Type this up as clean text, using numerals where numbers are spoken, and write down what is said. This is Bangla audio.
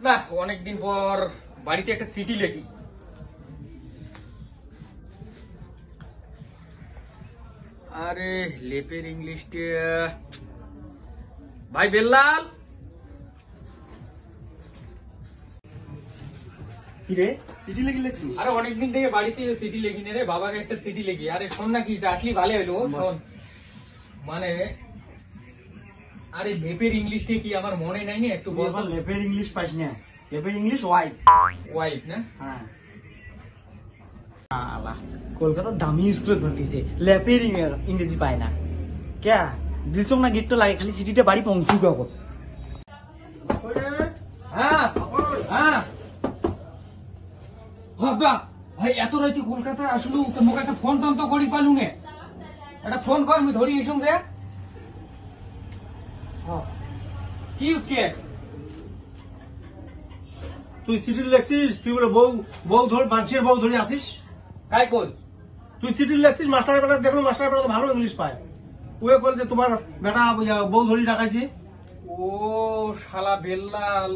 না অনেকদিন পর বাড়িতে একটা চিঠি লিখি। আরে লেপের ইংলিশটা ভাই বেল্লাল। কি রে চিঠি লিখে লিখছিস? আরে অনেকদিন থেকে বাড়িতে চিঠি লিখি রে, বাবাকে একটা চিঠি লিখি। আরে শোন না, কি আসলি ভালো হইলো। শোন মানে আরে লেপের ইংলিশটা কি আমার মনে নাই না, একটু বল। লেপের ইংলিশ পাইস না, লেপের ইংলিশ ওয়াইফ। ওয়াইফ না? হ্যাঁ আলা কলকাতার দামি স্কুলে ভর্তিছে, লেপের ইংরেজি পায় না কে দিলছ না গিফট লাগে, খালি চিঠিটা বাড়ি পৌঁছু কখন। হ্যাঁ হ্যাঁ বাবা ভাই এত রাইতে কলকাতায় আসলু, মোক একটা ফোন টোন তো করি পালু নে, একটা ফোন কর আমি ধরি এসুম রে। কি কে তুই চিঠি লেখছিস, তুই বলে বউ বউ ধরে মানুষের বউ ধরে আসিস। কাই কই তুই চিঠি লেখছিস, মাস্টারের বেলা দেখলো মাস্টারের বেলা ভালো ইংলিশ পায়। ওয়ে বলে যে তোমার বেটা বউ ধরি ডাকাইছে। ও শালা বেল্লাল,